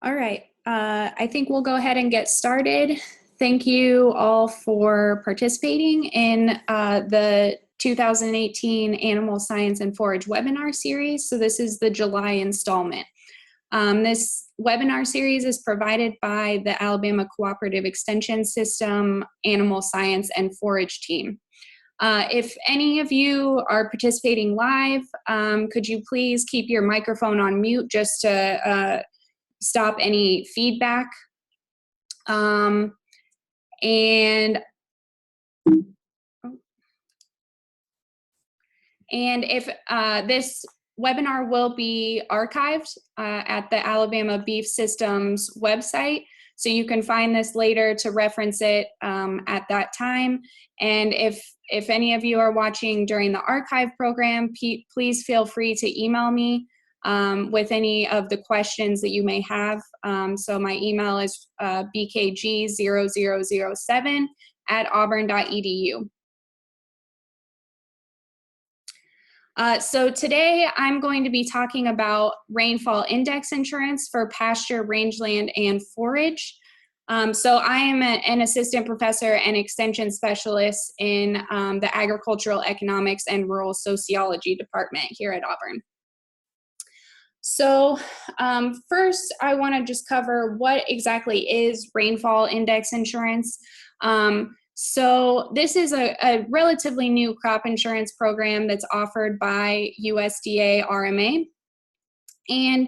All right, I think we'll go ahead and get started. Thank you all for participating in the 2018 Animal Science and Forage webinar series. So this is the July installment. This webinar series is provided by the Alabama Cooperative Extension System, Animal Science and Forage team. If any of you are participating live, could you please keep your microphone on mute just to stop any feedback. And if this webinar will be archived at the Alabama Beef Systems website, so you can find this later to reference it at that time. And if any of you are watching during the archive program, please feel free to email me with any of the questions that you may have. So my email is bkg0007@auburn.edu. So today I'm going to be talking about rainfall index insurance for pasture, rangeland, and forage. So I am an assistant professor and extension specialist in the Agricultural Economics and Rural Sociology department here at Auburn. So first, I want to just cover what exactly is rainfall index insurance. So this is a relatively new crop insurance program that's offered by USDA RMA, and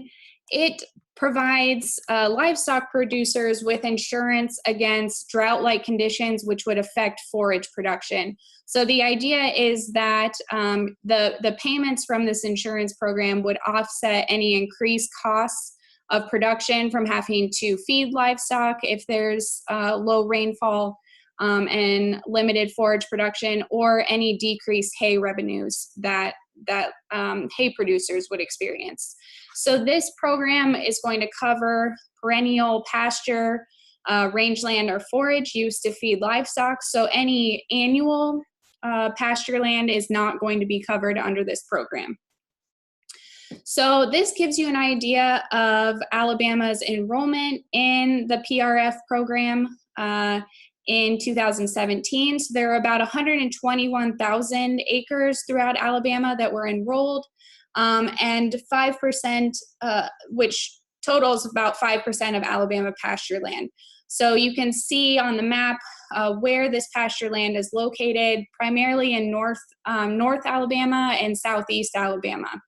it provides livestock producers with insurance against drought-like conditions which would affect forage production. So the idea is that the payments from this insurance program would offset any increased costs of production from having to feed livestock if there's low rainfall and limited forage production, or any decreased hay revenues that hay producers would experience. So this program is going to cover perennial pasture, rangeland, or forage used to feed livestock. So any annual pasture land is not going to be covered under this program. So this gives you an idea of Alabama's enrollment in the PRF program in 2017. So there are about 121,000 acres throughout Alabama that were enrolled, and 5%, which totals about 5% of Alabama pasture land. So you can see on the map where this pasture land is located, primarily in North Alabama and Southeast Alabama.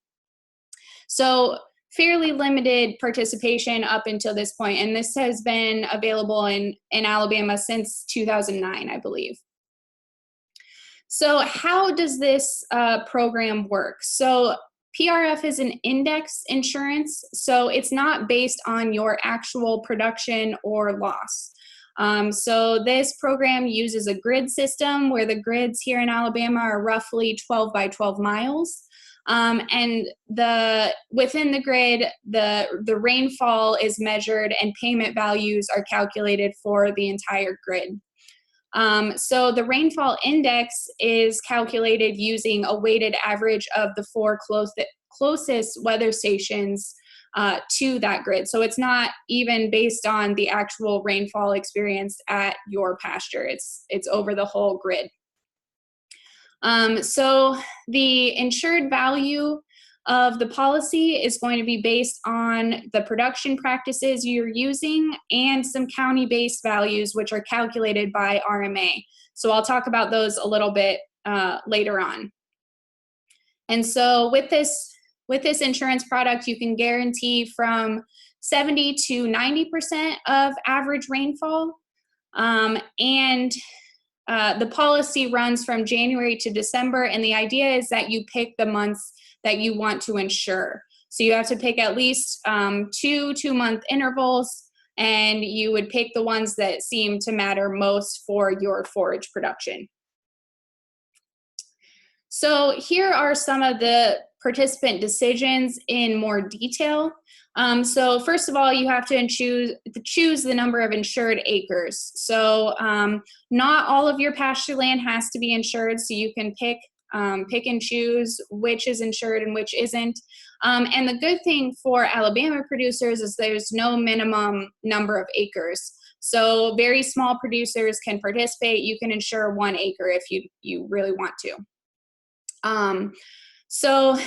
So fairly limited participation up until this point, and this has been available in Alabama since 2009, I believe. So how does this program work? So PRF is an index insurance, so it's not based on your actual production or loss. So this program uses a grid system where the grids here in Alabama are roughly 12 by 12 miles. And within the grid, the rainfall is measured and payment values are calculated for the entire grid. So the rainfall index is calculated using a weighted average of the four closest weather stations to that grid. So it's not even based on the actual rainfall experienced at your pasture. It's over the whole grid. So the insured value of the policy is going to be based on the production practices you're using and some county-based values which are calculated by RMA. So I'll talk about those a little bit later on. And so with this insurance product, you can guarantee from 70 to 90% of average rainfall, and the policy runs from January to December, and the idea is that you pick the months that you want to insure. So you have to pick at least two-month intervals, and you would pick the ones that seem to matter most for your forage production. So here are some of the participant decisions in more detail. So first of all, you have to choose the number of insured acres. So not all of your pasture land has to be insured, so you can pick pick and choose which is insured and which isn't. And the good thing for Alabama producers is there's no minimum number of acres. So very small producers can participate. You can insure 1 acre if you really want to. So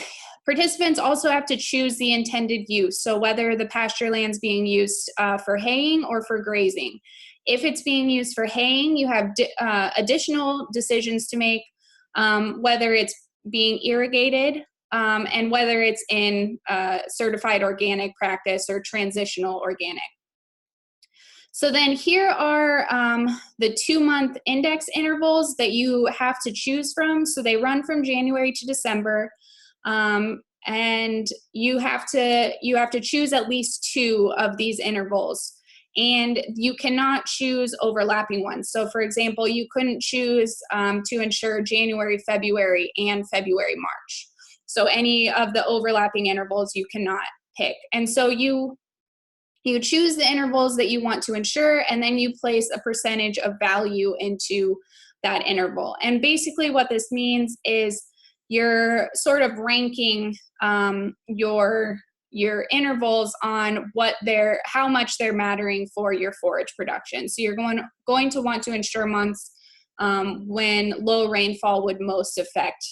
participants also have to choose the intended use. So whether the pasture land's being used for haying or for grazing. If it's being used for haying, you have additional decisions to make, whether it's being irrigated and whether it's in certified organic practice or transitional organic. So then here are the 2-month index intervals that you have to choose from. So they run from January to December, and you have to choose at least 2 of these intervals. And you cannot choose overlapping ones. So for example, you couldn't choose to insure January, February, and February, March. So any of the overlapping intervals you cannot pick. And so you choose the intervals that you want to insure, and then you place a percentage of value into that interval. And basically what this means is you're sort of ranking your intervals on how much they're mattering for your forage production. So you're going to want to insure months when low rainfall would most affect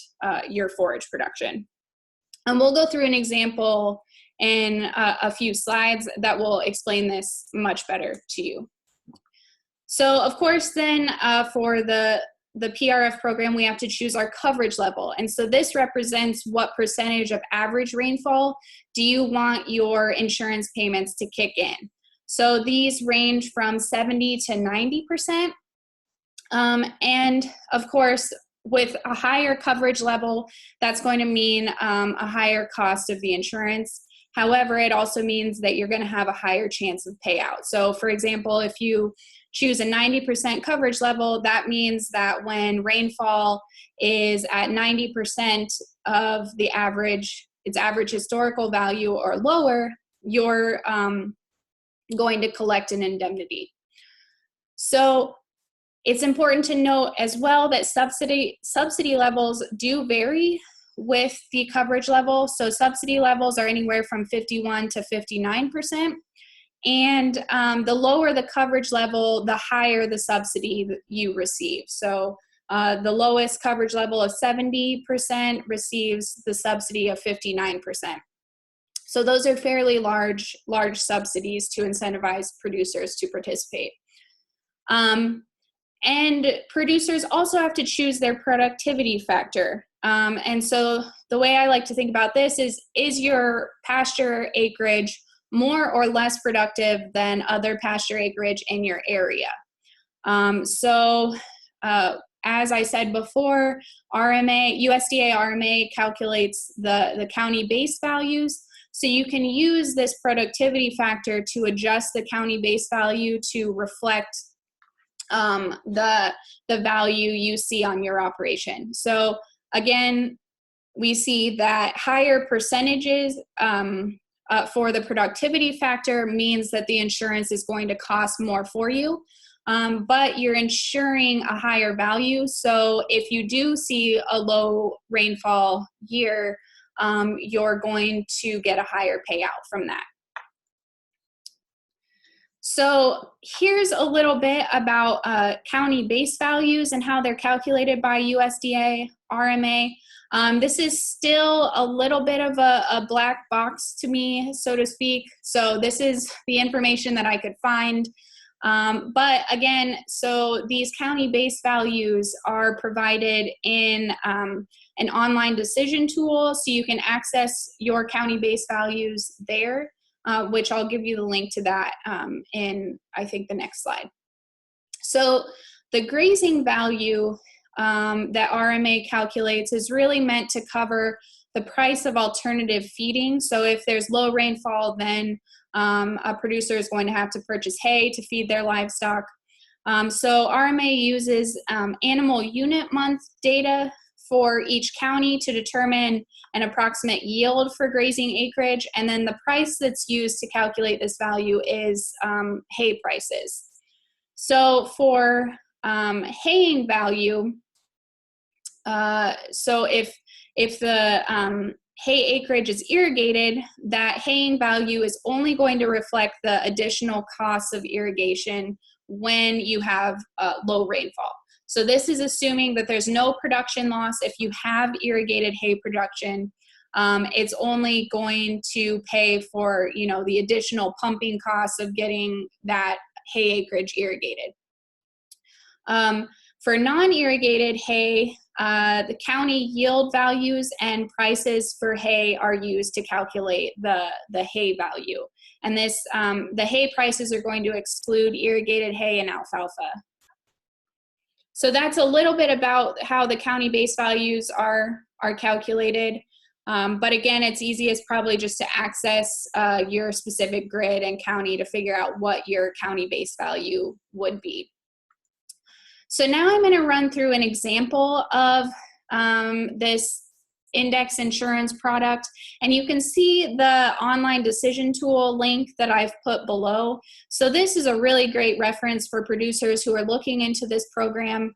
your forage production. And we'll go through an example in a few slides that will explain this much better to you. So of course then for the PRF program, we have to choose our coverage level. And so this represents what percentage of average rainfall do you want your insurance payments to kick in. So these range from 70 to 90%. And of course, with a higher coverage level, that's going to mean a higher cost of the insurance. However, it also means that you're going to have a higher chance of payout. So for example, if you choose a 90% coverage level, that means that when rainfall is at 90% of the average, its average historical value or lower, you're going to collect an indemnity. So it's important to note as well that subsidy levels do vary with the coverage level. So subsidy levels are anywhere from 51 to 59%. And the lower the coverage level, the higher the subsidy that you receive. So the lowest coverage level of 70% receives the subsidy of 59%. So those are fairly large subsidies to incentivize producers to participate. And producers also have to choose their productivity factor. And so the way I like to think about this is your pasture acreage more or less productive than other pasture acreage in your area? As I said before, USDA RMA calculates the county base values. So you can use this productivity factor to adjust the county base value to reflect the value you see on your operation. So again, we see that higher percentages for the productivity factor means that the insurance is going to cost more for you, but you're insuring a higher value. So if you do see a low rainfall year, you're going to get a higher payout from that. So here's a little bit about county base values and how they're calculated by USDA RMA. This is still a little bit of a black box to me, so to speak. So this is the information that I could find. But again, so these county base values are provided in an online decision tool, so you can access your county base values there. Which I'll give you the link to that in, I think, the next slide. So the grazing value that RMA calculates is really meant to cover the price of alternative feeding. So if there's low rainfall, then a producer is going to have to purchase hay to feed their livestock. So RMA uses animal unit month data for each county to determine an approximate yield for grazing acreage, and then the price that's used to calculate this value is hay prices. So for haying value, So if the hay acreage is irrigated, that haying value is only going to reflect the additional costs of irrigation when you have low rainfall. So this is assuming that there's no production loss. If you have irrigated hay production, it's only going to pay for, you know, the additional pumping costs of getting that hay acreage irrigated. For non-irrigated hay, the county yield values and prices for hay are used to calculate the hay value. And this, the hay prices are going to exclude irrigated hay and alfalfa. So that's a little bit about how the county base values are calculated. But again, it's easiest probably just to access your specific grid and county to figure out what your county base value would be. So now I'm going to run through an example of this index insurance product, and you can see the online decision tool link that I've put below. So this is a really great reference for producers who are looking into this program,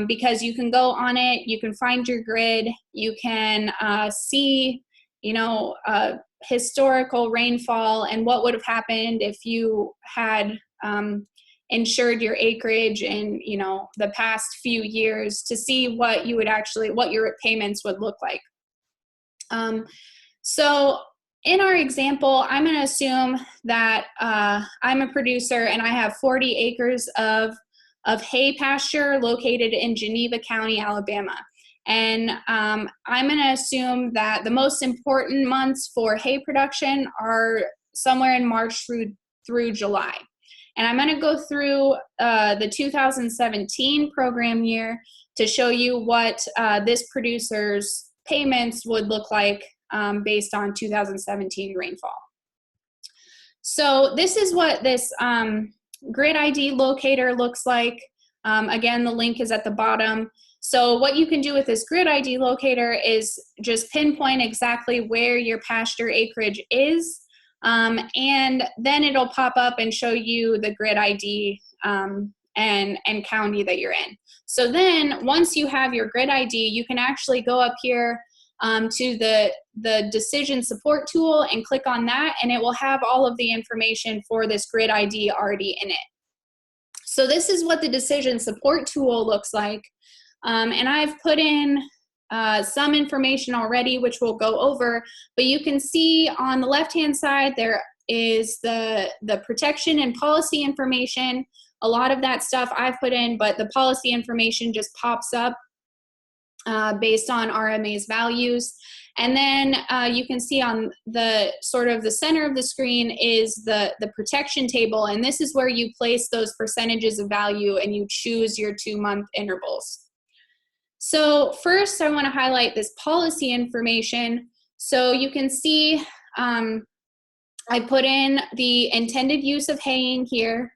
because you can go on it, you can find your grid, you can see, you know, historical rainfall and what would have happened if you had insured your acreage in, you know, the past few years, to see what you would actually, what your payments would look like. So in our example, I'm going to assume that I'm a producer and I have 40 acres of hay pasture located in Geneva County, Alabama. And I'm going to assume that the most important months for hay production are somewhere in March through July. And I'm going to go through the 2017 program year to show you what this producer's payments would look like based on 2017 rainfall. So this is what this grid ID locator looks like. Again, the link is at the bottom. So what you can do with this grid ID locator is just pinpoint exactly where your pasture acreage is. And then it'll pop up and show you the grid ID and county that you're in. So then once you have your grid ID, you can actually go up here to the decision support tool and click on that, and it will have all of the information for this grid ID already in it. So this is what the decision support tool looks like. And I've put in some information already, which we'll go over, but you can see on the left-hand side, there is the protection and policy information. A lot of that stuff I've put in, but the policy information just pops up based on RMA's values. And then you can see on the sort of the center of the screen is the protection table, and this is where you place those percentages of value and you choose your 2-month intervals. So first I want to highlight this policy information. So you can see I put in the intended use of haying here.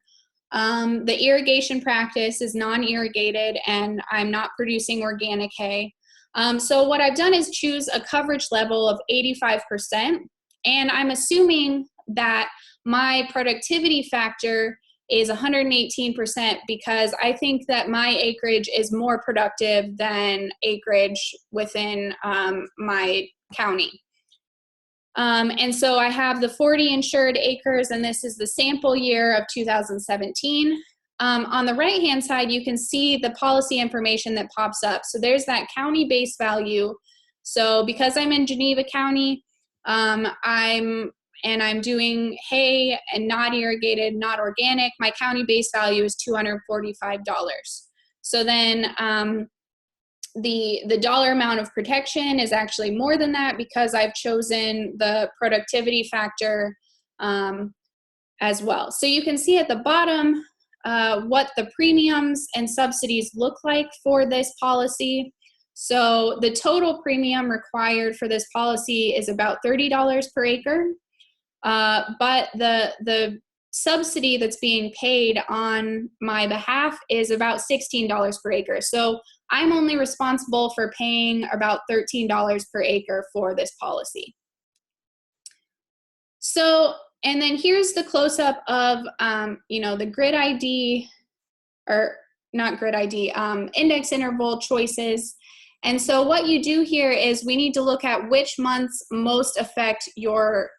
The irrigation practice is non-irrigated and I'm not producing organic hay. So what I've done is choose a coverage level of 85%, and I'm assuming that my productivity factor is 118% because I think that my acreage is more productive than acreage within my county. And so I have the 40 insured acres, and this is the sample year of 2017. On the right-hand side, you can see the policy information that pops up. So there's that county base value. So because I'm in Geneva County, I'm doing hay and not irrigated, not organic, my county base value is $245. So then the dollar amount of protection is actually more than that because I've chosen the productivity factor as well. So you can see at the bottom what the premiums and subsidies look like for this policy. So the total premium required for this policy is about $30 per acre, but the subsidy that's being paid on my behalf is about $16 per acre. So I'm only responsible for paying about $13 per acre for this policy. So, and then here's the close-up of, you know, the grid ID, or not grid ID, index interval choices. And so what you do here is we need to look at which months most affect your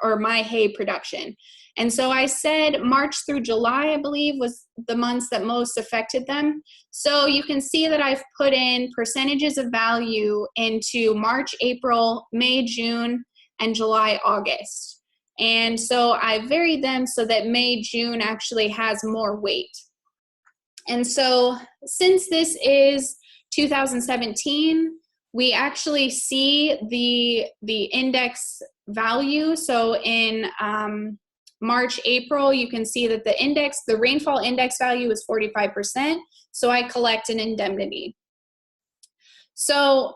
or my hay production. And so I said March through July, I believe, was the months that most affected them. So you can see that I've put in percentages of value into March, April, May, June, and July, August. And so I varied them so that May, June actually has more weight. And so since this is 2017, we actually see the index value. So in March, April, you can see that the rainfall index value is 45%. So I collect an indemnity. So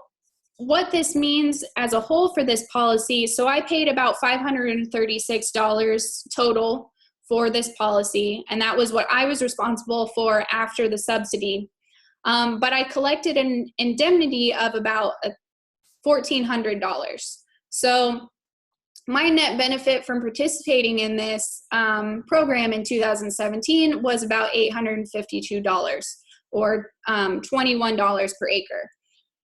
what this means as a whole for this policy, so I paid about $536 total for this policy, and that was what I was responsible for after the subsidy. But I collected an indemnity of about $1,400. So my net benefit from participating in this program in 2017 was about $852, or $21 per acre.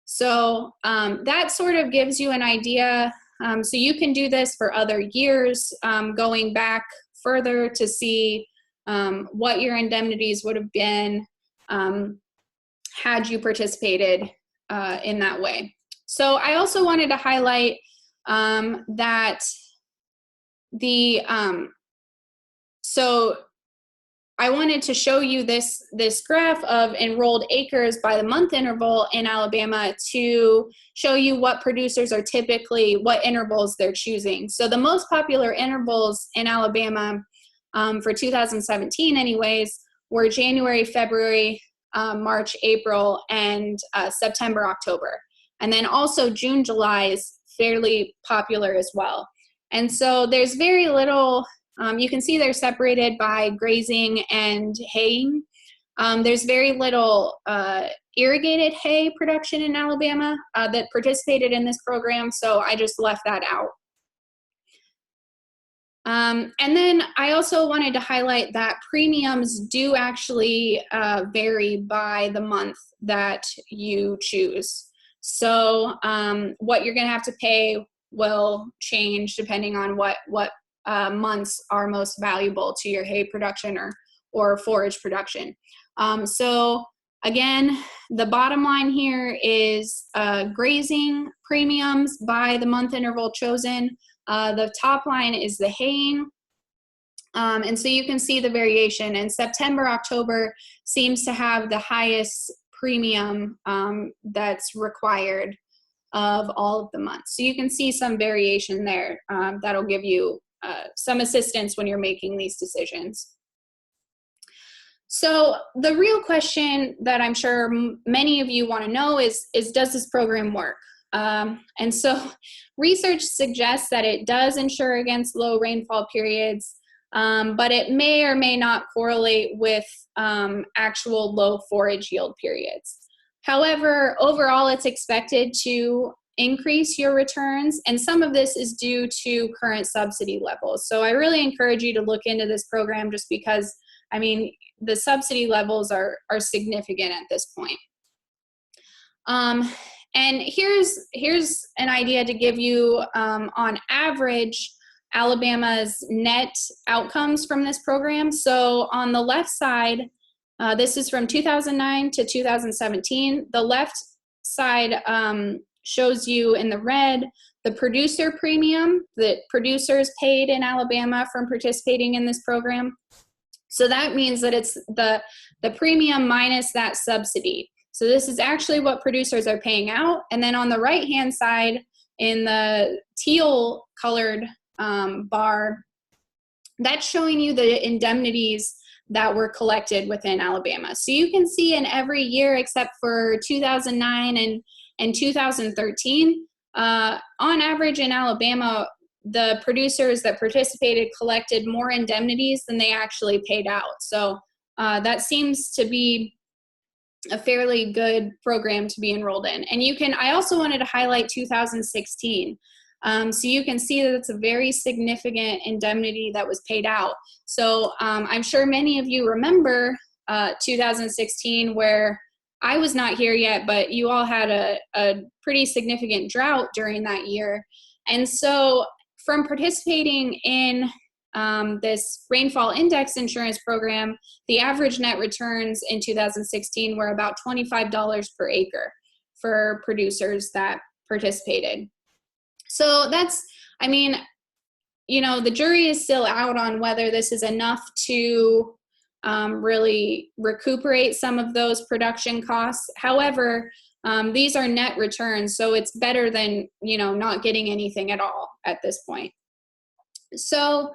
So that sort of gives you an idea. So you can do this for other years, going back further to see what your indemnities would have been had you participated in that way. So I also wanted to highlight that so I wanted to show you this graph of enrolled acres by the month interval in Alabama to show you what producers are typically, what intervals they're choosing. So the most popular intervals in Alabama for 2017 anyways were January, February, March, April, and September, October. And then also June, July is fairly popular as well. And so there's very little, you can see they're separated by grazing and haying. There's very little irrigated hay production in Alabama that participated in this program, so I just left that out. And then I also wanted to highlight that premiums do actually vary by the month that you choose. So what you're going to have to pay will change depending on what months are most valuable to your hay production or forage production. So again, the bottom line here is grazing premiums by the month interval chosen. The top line is the haying. And so you can see the variation, and September, October seems to have the highest premium that's required of all of the months. So you can see some variation there. That'll give you some assistance when you're making these decisions. So the real question that I'm sure many of you want to know is does this program work? And so research suggests that it does insure against low rainfall periods, but it may or may not correlate with actual low forage yield periods. However, overall, it's expected to increase your returns, and some of this is due to current subsidy levels. So I really encourage you to look into this program just because, I mean, the subsidy levels are significant at this point. And here's an idea to give you on average Alabama's net outcomes from this program. So on the left side, this is from 2009 to 2017. The left side shows you in the red the producer premium that producers paid in Alabama from participating in this program. So that means that it's the premium minus that subsidy. So this is actually what producers are paying out. And then on the right-hand side, in the teal colored bar, that's showing you the indemnities that were collected within Alabama. So you can see in every year except for 2009 and 2013, on average in Alabama, the producers that participated collected more indemnities than they actually paid out. So that seems to be a fairly good program to be enrolled in. And I also wanted to highlight 2016. So you can see that it's a very significant indemnity that was paid out. So I'm sure many of you remember 2016 where I was not here yet, but you all had a pretty significant drought during that year. And so from participating in this rainfall index insurance program, the average net returns in 2016 were about $25 per acre for producers that participated. So that's, I mean, you know, the jury is still out on whether this is enough to really recuperate some of those production costs. However, these are net returns, so it's better than, you know, not getting anything at all at this point. So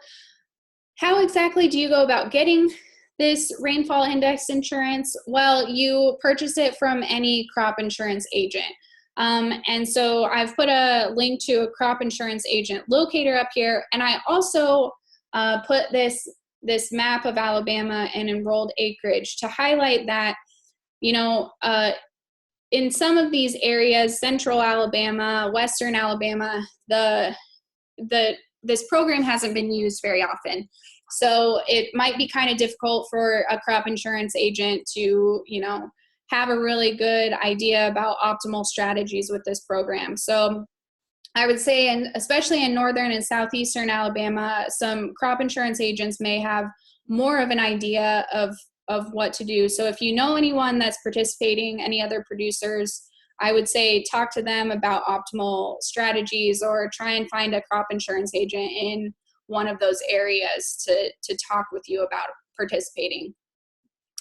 how exactly do you go about getting this rainfall index insurance? Well, you purchase it from any crop insurance agent. And so I've put a link to a crop insurance agent locator up here, and I also put this map of Alabama and enrolled acreage to highlight that, you know, in some of these areas, central Alabama, western Alabama, this program hasn't been used very often. So it might be kind of difficult for a crop insurance agent to, you know, have a really good idea about optimal strategies with this program. So I would say, and especially in northern and southeastern Alabama, some crop insurance agents may have more of an idea of what to do. So if you know anyone that's participating, any other producers, I would say talk to them about optimal strategies, or try and find a crop insurance agent in one of those areas to talk with you about participating.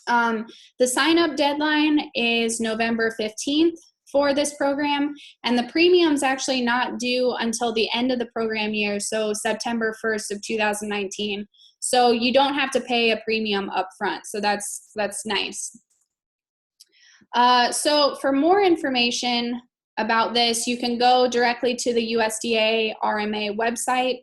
The sign-up deadline is November 15th for this program, and the premium's actually not due until the end of the program year, so September 1st of 2019. So you don't have to pay a premium up front, so that's nice. So for more information about this, you can go directly to the USDA RMA website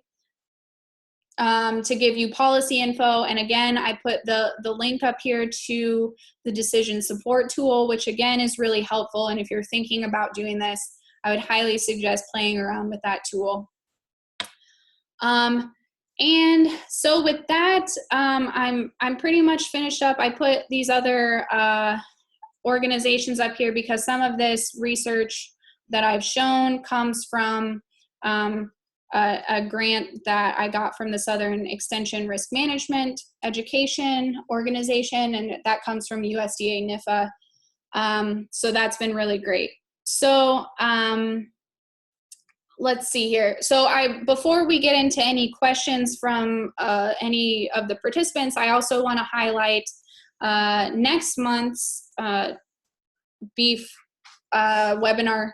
to give you policy info. And again, I put the link up here to the decision support tool, which again is really helpful. And if you're thinking about doing this, I would highly suggest playing around with that tool. And so with that, I'm pretty much finished up. I put these other organizations up here because some of this research that I've shown comes from a grant that I got from the Southern Extension Risk Management Education Organization, and that comes from USDA NIFA. So that's been really great. So let's see here. So before we get into any questions from any of the participants, I also want to highlight next month's beef webinar,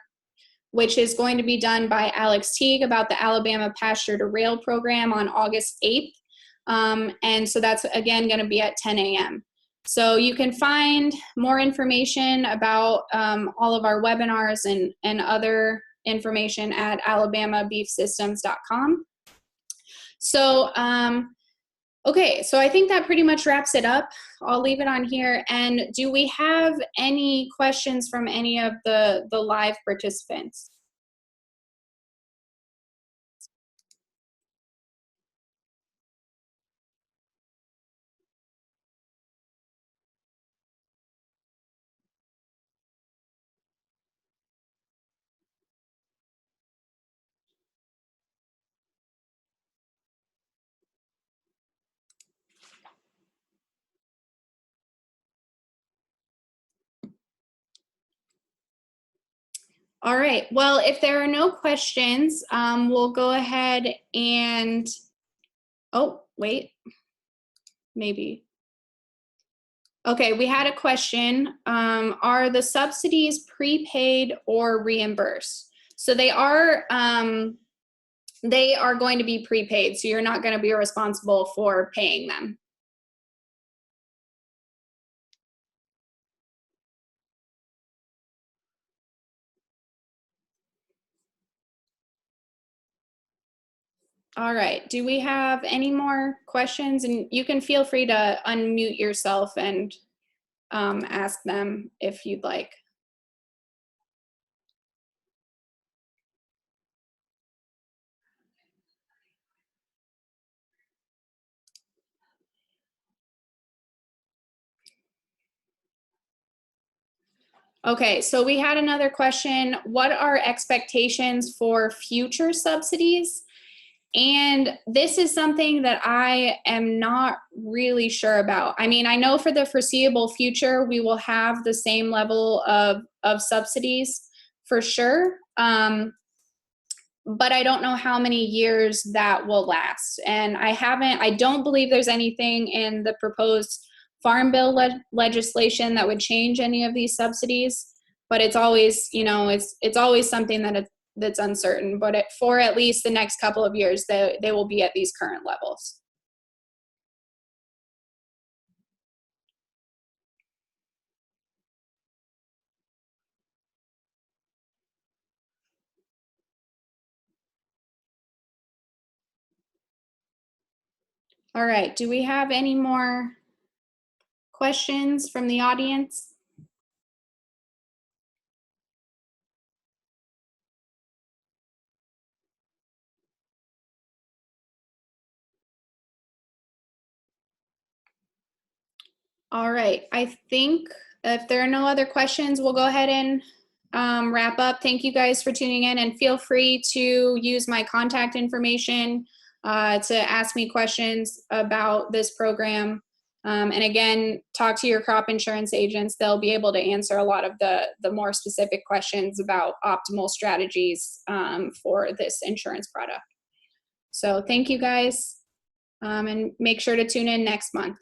which is going to be done by Alex Teague about the Alabama Pasture to Rail program on August 8th. And so that's again going to be at 10 a.m. So you can find more information about all of our webinars and other information at alabamabeefsystems.com. So, okay, so I think that pretty much wraps it up. I'll leave it on here. And do we have any questions from any of the live participants? All right, well, if there are no questions, we'll go ahead and, oh, wait, maybe. Okay, we had a question. Are the subsidies prepaid or reimbursed? So they are going to be prepaid, so you're not going to be responsible for paying them. All right, do we have any more questions? And you can feel free to unmute yourself and ask them if you'd like. Okay, so we had another question. What are expectations for future subsidies? And this is something that I am not really sure about. I mean, I know for the foreseeable future, we will have the same level of subsidies for sure. But I don't know how many years that will last. And I don't believe there's anything in the proposed Farm Bill legislation that would change any of these subsidies. But it's always, it's always something that's uncertain. But for at least the next couple of years, they will be at these current levels. All right, do we have any more questions from the audience? All right, I think if there are no other questions, we'll go ahead and wrap up. Thank you guys for tuning in, and feel free to use my contact information to ask me questions about this program. And again, talk to your crop insurance agents. They'll be able to answer a lot of the more specific questions about optimal strategies for this insurance product. So thank you guys, and make sure to tune in next month.